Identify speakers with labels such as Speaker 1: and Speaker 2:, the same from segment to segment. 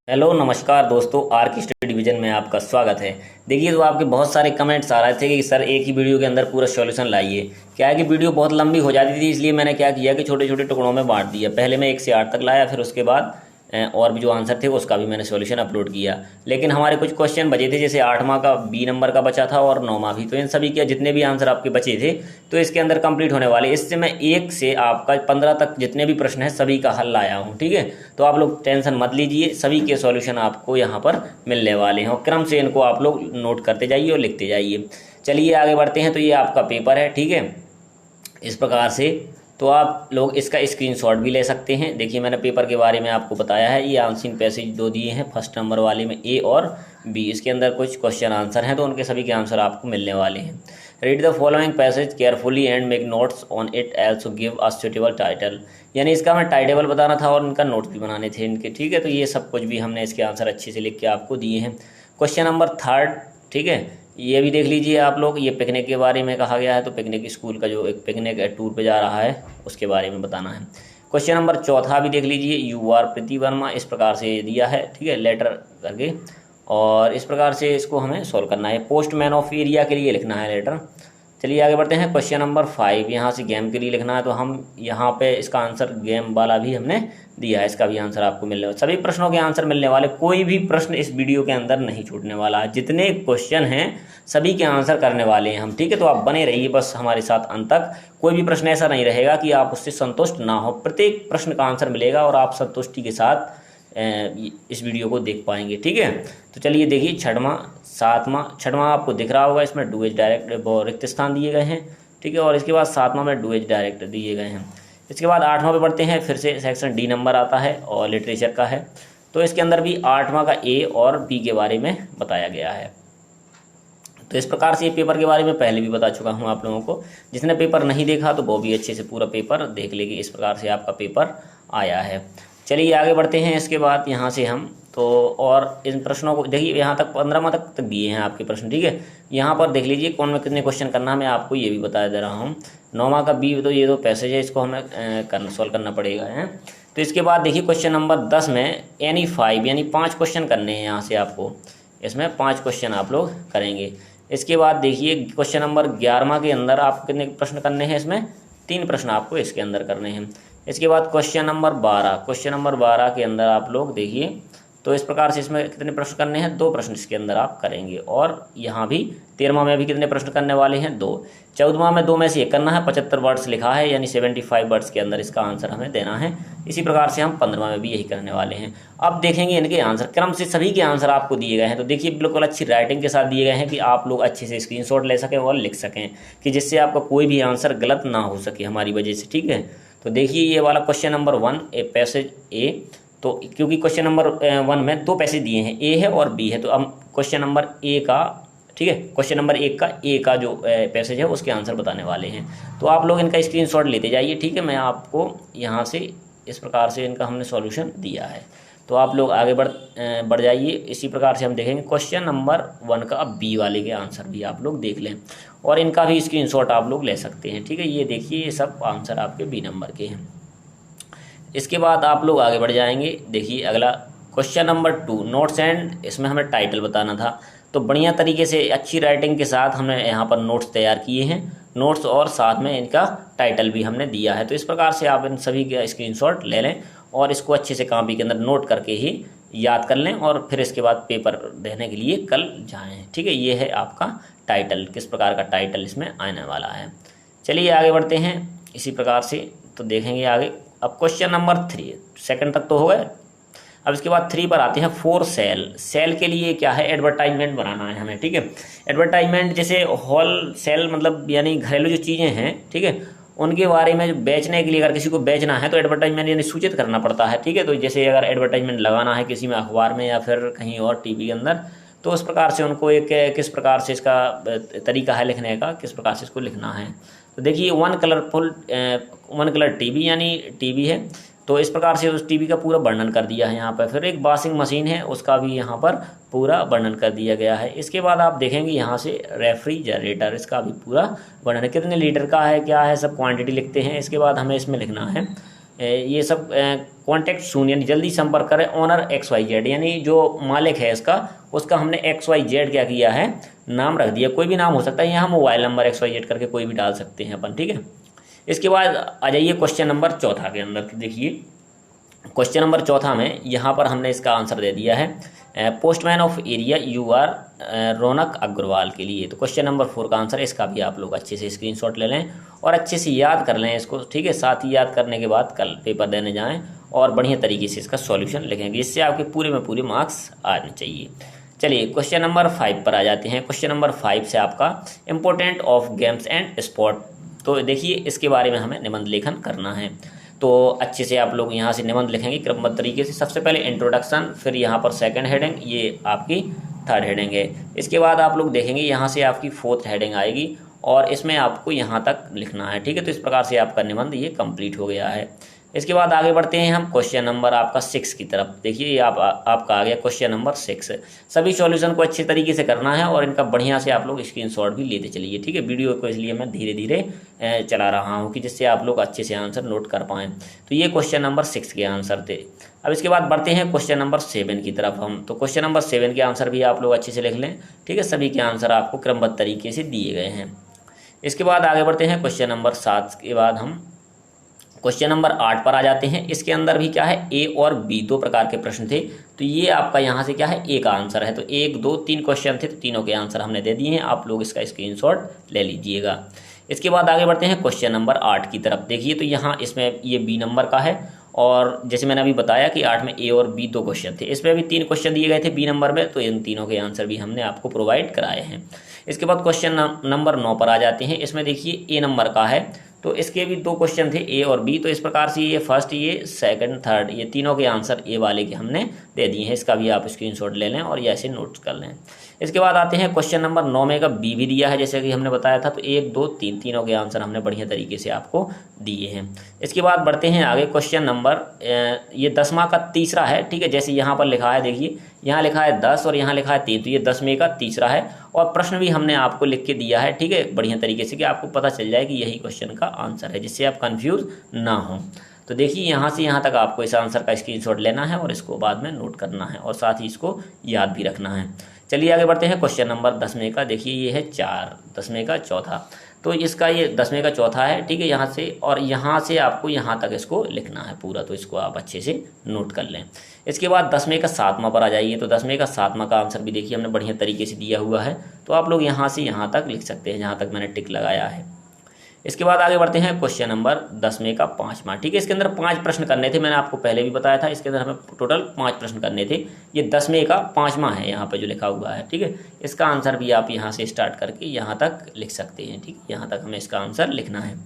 Speaker 1: Hello नमस्कार दोस्तों, are की स्टडी डिवीजन में आपका स्वागत है। देखिए, तो आपके बहुत सारे कमेंट्स आ रहे थे कि सर एक ही वीडियो के अंदर पूरा सॉल्यूशन लाइए। क्या है कि वीडियो बहुत लंबी हो जाती थी, इसलिए मैंने क्या किया कि छोटे छोटे टुकड़ों में बांट दिया। पहले मैं 1 से 8 तक लाया, फिर उसके बाद और भी जो आंसर थे उसका भी मैंने सॉल्यूशन अपलोड किया। लेकिन हमारे कुछ क्वेश्चन बचे थे, जैसे 8वां का बी नंबर का बचा था और 9वां भी, तो इन सभी के जितने भी आंसर आपके बचे थे तो इसके अंदर कंप्लीट होने वाले। इससे मैं 1 से आपका 15 तक जितने भी प्रश्न हैं सभी का हल लाया हूँ। ठीक है, तो आप लोग टेंशन मत लीजिए, सभी के सॉल्यूशन आपको यहाँ पर मिलने वाले हैं और क्रम से इनको आप लोग नोट करते जाइए और लिखते जाइए। चलिए आगे बढ़ते हैं। तो ये आपका पेपर है, ठीक है, इस प्रकार से। तो आप लोग इसका स्क्रीनशॉट भी ले सकते हैं। देखिए, मैंने पेपर के बारे में आपको बताया है। ये आंसरिंग पैसेज दो दिए हैं, फर्स्ट नंबर वाले में ए और बी। इसके अंदर कुछ क्वेश्चन आंसर हैं, तो उनके सभी के आंसर आपको मिलने वाले हैं। Read the following passage carefully and make notes on it, also give a suitable title. यानी इसका मैं टाइटेबल बताना था और इनका नोट्स भी बनाने थे इनके। ठीक है, तो ये सब कुछ भी हमने इसके आंसर अच्छे से लिख के आपको दिए हैं। क्वेश्चन नंबर 3, ठीक है, ये भी देख लीजिए आप लोग। ये पिकनिक के बारे में कहा गया है, तो पिकनिक स्कूल का जो एक पिकनिक टूर पे जा रहा है उसके बारे में बताना है। क्वेश्चन नंबर 4 भी देख लीजिए। यू आर प्रीति वर्मा, इस प्रकार से दिया है, ठीक है, लेटर करके, और इस प्रकार से इसको हमें सॉल्व करना है। पोस्टमैन ऑफ एरिया के लिए लिखना है लेटर। चलिए आगे बढ़ते हैं। क्वेश्चन नंबर 5, यहाँ से गेम के लिए लिखना है, तो हम यहाँ पे इसका आंसर गेम वाला भी हमने दिया है, इसका भी आंसर आपको मिलने वाला। सभी प्रश्नों के आंसर मिलने वाले, कोई भी प्रश्न इस वीडियो के अंदर नहीं छूटने वाला है। जितने क्वेश्चन हैं सभी के आंसर करने वाले हैं हम, ठीक है। तो आप बने रहिए बस हमारे साथ अंत तक। कोई भी प्रश्न ऐसा नहीं रहेगा कि आप उससे संतुष्ट ना हो, प्रत्येक प्रश्न का आंसर मिलेगा और आप संतुष्टि के साथ इस वीडियो को देख पाएंगे, ठीक है। तो चलिए देखिए, 6वां आपको दिख रहा होगा, इसमें डू एज डायरेक्ट रिक्त स्थान दिए गए हैं, ठीक है, और इसके बाद 7वां में डू एज डायरेक्ट दिए गए हैं। इसके बाद 8वां पे बढ़ते हैं, फिर से सेक्शन डी नंबर आता है और लिटरेचर का है। तो इसके अंदर भी 8वां का ए और बी के बारे में बताया गया है। तो इस प्रकार से ये पेपर के बारे में पहले भी बता चुका हूँ आप लोगों को। जिसने पेपर नहीं देखा तो वो भी अच्छे से पूरा पेपर देख लेगी। इस प्रकार से आपका पेपर आया है। चलिए आगे बढ़ते हैं। इसके बाद यहाँ से हम तो और इन प्रश्नों को देखिए, यहाँ तक 15वां तक दिए हैं आपके प्रश्न, ठीक है। यहाँ पर देख लीजिए कौन में कितने क्वेश्चन करना है, मैं आपको ये भी बता दे रहा हूँ। 9वां का बी, तो ये तो पैसेज है, इसको हमें सॉल्व करना पड़ेगा है। तो इसके बाद देखिए क्वेश्चन नंबर 10 में एनी 5 यानी 5 क्वेश्चन करने हैं। यहाँ से आपको इसमें 5 क्वेश्चन आप लोग करेंगे। इसके बाद देखिए क्वेश्चन नंबर 11वां के अंदर आपको कितने प्रश्न करने हैं, इसमें 3 प्रश्न आपको इसके अंदर करने हैं। इसके बाद क्वेश्चन नंबर 12 के अंदर आप लोग देखिए, तो इस प्रकार से इसमें कितने प्रश्न करने हैं, 2 प्रश्न इसके अंदर आप करेंगे। और यहाँ भी 13वां में भी कितने प्रश्न करने वाले हैं, 2। 14वां में 2 में से 1 करना है, 75 वर्ड्स लिखा है, यानी 75 वर्ड्स के अंदर इसका आंसर हमें देना है। इसी प्रकार से हम 15वां में भी यही करने वाले हैं। अब देखेंगे इनके आंसर, क्रम से सभी के आंसर आपको दिए गए हैं। तो देखिए बिल्कुल अच्छी राइटिंग के साथ दिए गए हैं कि आप लोग अच्छे से स्क्रीनशॉट ले सकें और लिख सकें, कि जिससे आपका कोई भी आंसर गलत ना हो सके हमारी वजह से, ठीक है। तो देखिए ये वाला क्वेश्चन नंबर 1 ए पैसेज ए, तो क्योंकि क्वेश्चन नंबर 1 में 2 पैसेज दिए हैं, ए है और बी है, तो अब क्वेश्चन नंबर ए का, ठीक है, क्वेश्चन नंबर 1 का ए का जो पैसेज है उसके आंसर बताने वाले हैं। तो आप लोग इनका स्क्रीनशॉट लेते जाइए, ठीक है। मैं आपको यहाँ से इस प्रकार से इनका हमने सॉल्यूशन दिया है, तो आप लोग आगे बढ़ जाइए। इसी प्रकार से हम देखेंगे क्वेश्चन नंबर 1 का बी वाले के आंसर भी आप लोग देख लें और इनका भी स्क्रीनशॉट आप लोग ले सकते हैं, ठीक है। ये देखिए, ये सब आंसर आपके बी नंबर के हैं। इसके बाद आप लोग आगे बढ़ जाएंगे। देखिए अगला क्वेश्चन नंबर 2 नोट्स एंड, इसमें हमें टाइटल बताना था। तो बढ़िया तरीके से अच्छी राइटिंग के साथ हमने यहाँ पर नोट्स तैयार किए हैं, नोट्स और साथ में इनका टाइटल भी हमने दिया है। तो इस प्रकार से आप इन सभी का स्क्रीनशॉट ले लें और इसको अच्छे से कॉपी के अंदर नोट करके ही याद कर लें और फिर इसके बाद पेपर देने के लिए कल जाएँ, ठीक है। ये है आपका टाइटल, किस प्रकार का टाइटल इसमें आने वाला है। चलिए आगे बढ़ते हैं इसी प्रकार से, तो देखेंगे आगे। अब क्वेश्चन नंबर 3 सेकंड तक तो हो गए। अब इसके बाद 3 पर आते हैं। फॉर सेल, सेल के लिए क्या है, एडवर्टाइजमेंट बनाना है हमें, ठीक है। एडवर्टाइजमेंट जैसे होल सेल मतलब यानी घरेलू जो चीज़ें हैं, ठीक है, उनके बारे में जो बेचने के लिए अगर किसी को बेचना है तो एडवर्टाइजमेंट यानी सूचित करना पड़ता है, ठीक है। तो जैसे अगर एडवर्टाइजमेंट लगाना है किसी में अखबार में या फिर कहीं और टीवी के अंदर, तो उस प्रकार से उनको एक किस प्रकार से इसका तरीका है लिखने का, किस प्रकार से इसको लिखना है। तो देखिए वन कलर टीवी यानी टीवी है, तो इस प्रकार से उस टीवी का पूरा वर्णन कर दिया है यहाँ पर। फिर एक वॉशिंग मशीन है, उसका भी यहाँ पर पूरा वर्णन कर दिया गया है। इसके बाद आप देखेंगे यहाँ से रेफ्रिजरेटर, इसका भी पूरा वर्णन है, कितने लीटर का है, क्या है, सब क्वांटिटी लिखते हैं। इसके बाद हमें इसमें लिखना है ये सब कॉन्टैक्ट सून यानी जल्दी संपर्क करें ऑनर XYZ, यानी जो मालिक है इसका, उसका हमने XYZ क्या किया है, नाम रख दिया। कोई भी नाम हो सकता है, यहाँ मोबाइल नंबर XYZ करके कोई भी डाल सकते हैं अपन, ठीक है। इसके बाद आ जाइए क्वेश्चन नंबर चौथा के अंदर। तो देखिए क्वेश्चन नंबर चौथा में यहाँ पर हमने इसका आंसर दे दिया है पोस्टमैन ऑफ एरिया UR रौनक अग्रवाल के लिए। तो क्वेश्चन नंबर 4 का आंसर है। इसका भी आप लोग अच्छे से स्क्रीनशॉट ले लें और अच्छे से याद कर लें इसको, ठीक है। साथ ही याद करने के बाद कल पेपर देने जाएं और बढ़िया तरीके से इसका सॉल्यूशन लिखेंगे, जिससे आपके पूरे में पूरे मार्क्स आने चाहिए। चलिए क्वेश्चन नंबर 5 पर आ जाते हैं। क्वेश्चन नंबर 5 से आपका important of games and sport. तो देखिए इसके बारे में हमें निबंध लेखन करना है। तो अच्छे से आप लोग यहाँ से निबंध लिखेंगे क्रमबद्ध तरीके से। सबसे पहले इंट्रोडक्शन, फिर यहाँ पर सेकंड हेडिंग, ये आपकी थर्ड हेडिंग है। इसके बाद आप लोग देखेंगे यहाँ से आपकी फोर्थ हेडिंग आएगी और इसमें आपको यहाँ तक लिखना है, ठीक है। तो इस प्रकार से आपका निबंध ये कंप्लीट हो गया है। इसके बाद आगे बढ़ते हैं हम क्वेश्चन नंबर आपका 6 की तरफ। देखिए ये आपका आ गया क्वेश्चन नंबर 6। सभी सॉल्यूशन को अच्छे तरीके से करना है और इनका बढ़िया से आप लोग स्क्रीनशॉट भी लेते चलिए, ठीक है। वीडियो को इसलिए मैं धीरे धीरे चला रहा हूँ कि जिससे आप लोग अच्छे से आंसर नोट कर पाएँ। तो ये क्वेश्चन नंबर 6 के आंसर थे। अब इसके बाद बढ़ते हैं क्वेश्चन नंबर 7 की तरफ हम। तो क्वेश्चन नंबर 7 के आंसर भी आप लोग अच्छे से लिख लें, ठीक है। सभी के आंसर आपको क्रमबद्ध तरीके से दिए गए हैं। इसके बाद आगे बढ़ते हैं क्वेश्चन नंबर 7 के बाद हम क्वेश्चन नंबर 8 पर आ जाते हैं। इसके अंदर भी क्या है, A और B 2 प्रकार के प्रश्न थे। तो ये आपका यहाँ से क्या है, A का आंसर है। तो 1 2 3 क्वेश्चन थे, तो तीनों के आंसर हमने दे दिए हैं। आप लोग इसका स्क्रीनशॉट ले लीजिएगा। इसके बाद आगे बढ़ते हैं क्वेश्चन नंबर 8 की तरफ। देखिए तो यहाँ इसमें ये B नंबर का है और जैसे मैंने अभी बताया कि 8 में A और B 2 क्वेश्चन थे, इसमें भी 3 क्वेश्चन दिए गए थे B नंबर में। तो इन तीनों के आंसर भी हमने आपको प्रोवाइड कराए हैं। इसके बाद क्वेश्चन नंबर 9 पर आ जाते हैं। इसमें देखिए A नंबर का है, तो इसके भी 2 क्वेश्चन थे A और B। तो इस प्रकार से ये फर्स्ट, ये सेकंड, थर्ड, ये तीनों के आंसर A वाले के हमने दे दिए हैं। इसका भी आप स्क्रीनशॉट ले लें और ये ऐसे नोट्स कर लें। इसके बाद आते हैं क्वेश्चन नंबर 9 में का B भी दिया है, जैसे कि हमने बताया था। तो 1 2 3 तीनों के आंसर हमने बढ़िया तरीके से आपको दिए हैं। इसके बाद बढ़ते हैं आगे क्वेश्चन नंबर ये 10वां का तीसरा है, ठीक है। जैसे यहाँ पर लिखा है, देखिए यहाँ लिखा है 10 और यहाँ लिखा है 3, तो ये 10वें का तीसरा है। और प्रश्न भी हमने आपको लिख के दिया है, ठीक है, बढ़िया तरीके से, कि आपको पता चल जाए कि यही क्वेश्चन का आंसर है, जिससे आप कंफ्यूज ना हो। तो देखिए यहाँ से यहाँ तक आपको इस आंसर का स्क्रीनशॉट लेना है और इसको बाद में नोट करना है और साथ ही इसको याद भी रखना है। चलिए आगे बढ़ते हैं क्वेश्चन नंबर 10वें का। देखिए ये है 4, 10वें का चौथा। तो इसका ये 10वें का चौथा है, ठीक है। यहाँ से और यहाँ से आपको यहाँ तक इसको लिखना है पूरा, तो इसको आप अच्छे से नोट कर लें। इसके बाद 10वें का 7वां पर आ जाइए। तो 10वें का 7वां का आंसर भी देखिए हमने बढ़िया तरीके से दिया हुआ है। तो आप लोग यहाँ से यहाँ तक लिख सकते हैं, जहाँ तक मैंने टिक लगाया है। इसके बाद आगे बढ़ते हैं क्वेश्चन नंबर 10वें का 5वां, ठीक है। इसके अंदर 5 प्रश्न करने थे, मैंने आपको पहले भी बताया था। इसके अंदर हमें टोटल 5 प्रश्न करने थे। ये 10वें का 5वां है, यहाँ पे जो लिखा हुआ है, ठीक है। इसका आंसर भी आप यहाँ से स्टार्ट करके यहाँ तक लिख सकते हैं, ठीक है। यहाँ तक हमें इसका आंसर लिखना है।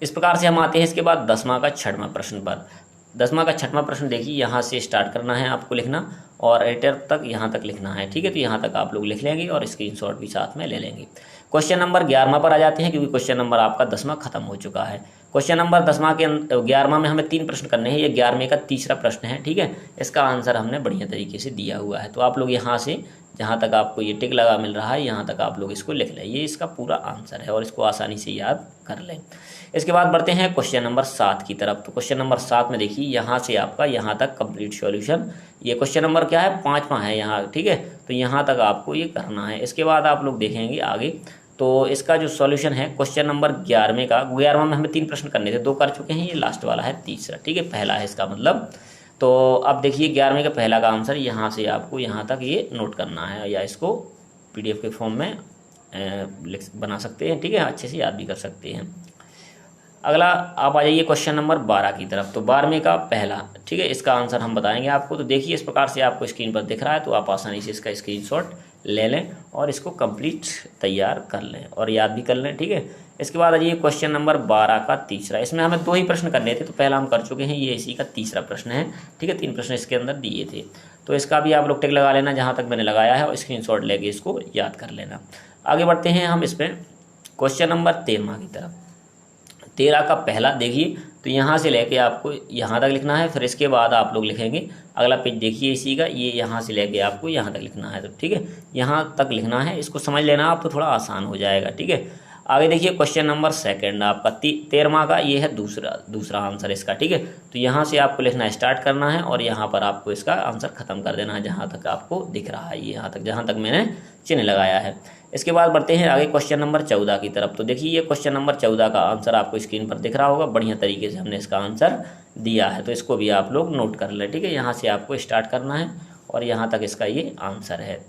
Speaker 1: इस प्रकार से हम आते हैं इसके बाद 10वां का 6वां प्रश्न पर। 10वां का 6वां प्रश्न देखिए यहाँ से स्टार्ट करना है आपको लिखना और एडिटर तक यहाँ तक लिखना है, ठीक है। तो यहाँ तक आप लोग लिख लेंगे और स्क्रीनशॉट भी साथ में ले लेंगे। क्वेश्चन नंबर 11वां पर आ जाते हैं, क्योंकि क्वेश्चन नंबर आपका 10वां खत्म हो चुका है। क्वेश्चन नंबर 10वां के 11वां में हमें 3 प्रश्न करने हैं। ये 11वें का तीसरा प्रश्न है, ठीक है। इसका आंसर हमने बढ़िया तरीके से दिया हुआ है। तो आप लोग यहाँ से जहाँ तक आपको ये टिक लगा मिल रहा है, यहाँ तक आप लोग इसको लिख लें। ये इसका पूरा आंसर है और इसको आसानी से याद कर लें। इसके बाद बढ़ते हैं क्वेश्चन नंबर 7 की तरफ। तो क्वेश्चन नंबर 7 में देखिए यहाँ से आपका यहाँ तक कंप्लीट सॉल्यूशन, ये क्वेश्चन नंबर क्या है, 5वां है यहाँ, ठीक है। तो यहाँ तक आपको ये करना है। इसके बाद आप लोग देखेंगे आगे, तो इसका जो सॉल्यूशन है क्वेश्चन नंबर 11वें का, 11वां में हमें 3 प्रश्न करने थे, 2 कर चुके हैं। ये लास्ट वाला है तीसरा, ठीक है, पहला है इसका मतलब। तो अब देखिए 11वें का पहला का आंसर यहाँ से आपको यहाँ तक ये नोट करना है, या इसको PDF के फॉर्म में बना सकते हैं, ठीक है। अच्छे से याद भी कर सकते हैं। अगला आप आ जाइए क्वेश्चन नंबर 12 की तरफ। तो 12वें का पहला, ठीक है, इसका आंसर हम बताएंगे आपको। तो देखिए इस प्रकार से आपको स्क्रीन पर दिख रहा है, तो आप आसानी से इसका स्क्रीनशॉट ले लें और इसको कंप्लीट तैयार कर लें और याद भी कर लें, ठीक है। इसके बाद आ जाइए क्वेश्चन नंबर 12 का तीसरा। इसमें हमें 2 ही प्रश्न करने थे, तो पहला हम कर चुके हैं, ये इसी का तीसरा प्रश्न है, ठीक है। 3 प्रश्न इसके अंदर दिए थे, तो इसका भी आप लोग टिक लगा लेना जहाँ तक मैंने लगाया है और स्क्रीनशॉट लेके इसको याद कर लेना। आगे बढ़ते हैं हम इसमें क्वेश्चन नंबर 13 की तरफ। 13 का पहला देखिए, तो यहाँ से लेके आपको यहाँ तक लिखना है। फिर इसके बाद आप लोग लिखेंगे अगला पेज, देखिए इसी का, ये यहाँ से लेके आपको यहाँ तक लिखना है। तो ठीक है, यहाँ तक लिखना है, इसको समझ लेना आप, तो थोड़ा आसान हो जाएगा, ठीक है। आगे देखिए क्वेश्चन नंबर सेकंड आपका 13वां का ये है दूसरा आंसर इसका, ठीक है। तो यहाँ से आपको लिखना स्टार्ट करना है और यहाँ पर आपको इसका आंसर खत्म कर देना है जहाँ तक आपको दिख रहा है, यहाँ तक जहाँ तक मैंने चिन्ह लगाया है। इसके बाद बढ़ते हैं आगे क्वेश्चन नंबर 14 की तरफ। तो देखिए ये क्वेश्चन नंबर 14 का आंसर आपको स्क्रीन पर दिख रहा होगा, बढ़िया तरीके से हमने इसका आंसर दिया है, तो इसको भी आप लोग नोट कर लें, ठीक है। यहाँ से आपको स्टार्ट करना है और यहाँ तक इसका ये आंसर है।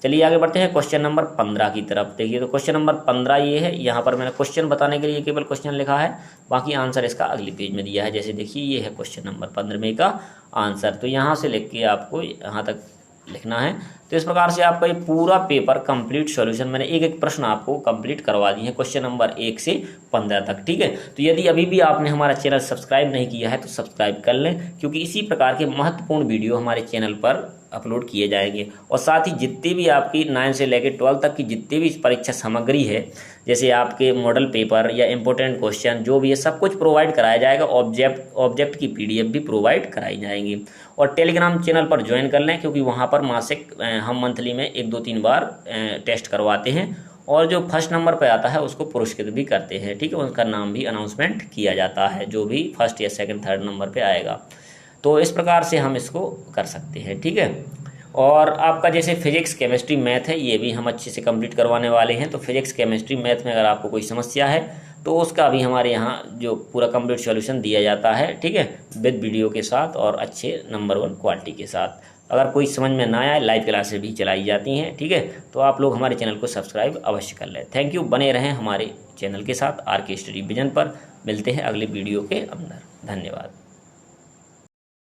Speaker 1: चलिए आगे बढ़ते हैं क्वेश्चन नंबर 15 की तरफ। देखिए तो क्वेश्चन नंबर 15 ये है, यहाँ पर मैंने क्वेश्चन बताने के लिए केवल क्वेश्चन लिखा है, बाकी आंसर इसका अगले पेज में दिया है। जैसे देखिए ये है क्वेश्चन नंबर 15 का आंसर, तो यहाँ से लिख के आपको यहाँ तक लिखना है। तो इस प्रकार से आपका ये पूरा पेपर कंप्लीट सॉल्यूशन मैंने एक एक प्रश्न आपको कंप्लीट करवा दिए हैं क्वेश्चन नंबर 1 से 15 तक, ठीक है। तो यदि अभी भी आपने हमारा चैनल सब्सक्राइब नहीं किया है तो सब्सक्राइब कर लें, क्योंकि इसी प्रकार के महत्वपूर्ण वीडियो हमारे चैनल पर अपलोड किए जाएंगे। और साथ ही जितने भी आपकी 9 से लेकर 12 तक की जितनी भी परीक्षा सामग्री है, जैसे आपके मॉडल पेपर या इंपॉर्टेंट क्वेश्चन जो भी है, सब कुछ प्रोवाइड कराया जाएगा। ऑब्जेक्ट की PDF भी प्रोवाइड कराई जाएंगी। और टेलीग्राम चैनल पर ज्वाइन कर लें, क्योंकि वहाँ पर मासिक हम मंथली में 1-2-3 बार टेस्ट करवाते हैं और जो फर्स्ट नंबर पर आता है उसको पुरस्कृत भी करते हैं, ठीक है। उनका नाम भी अनाउंसमेंट किया जाता है, जो भी फर्स्ट या सेकंड थर्ड नंबर पे आएगा। तो इस प्रकार से हम इसको कर सकते हैं, ठीक है। और आपका जैसे फिजिक्स केमिस्ट्री मैथ है, ये भी हम अच्छे से कंप्लीट करवाने वाले हैं। तो फिजिक्स केमिस्ट्री मैथ में अगर आपको कोई समस्या है तो उसका भी हमारे यहाँ जो पूरा कंप्लीट सॉल्यूशन दिया जाता है, ठीक है, विद वीडियो के साथ और अच्छे नंबर 1 क्वालिटी के साथ। अगर कोई समझ में ना आए, लाइव क्लासेस भी चलाई जाती हैं, ठीक है। तो आप लोग हमारे चैनल को सब्सक्राइब अवश्य कर लें। थैंक यू, बने रहें हमारे चैनल के साथ RK स्टडी विजन पर। मिलते हैं अगले वीडियो के अंदर। धन्यवाद।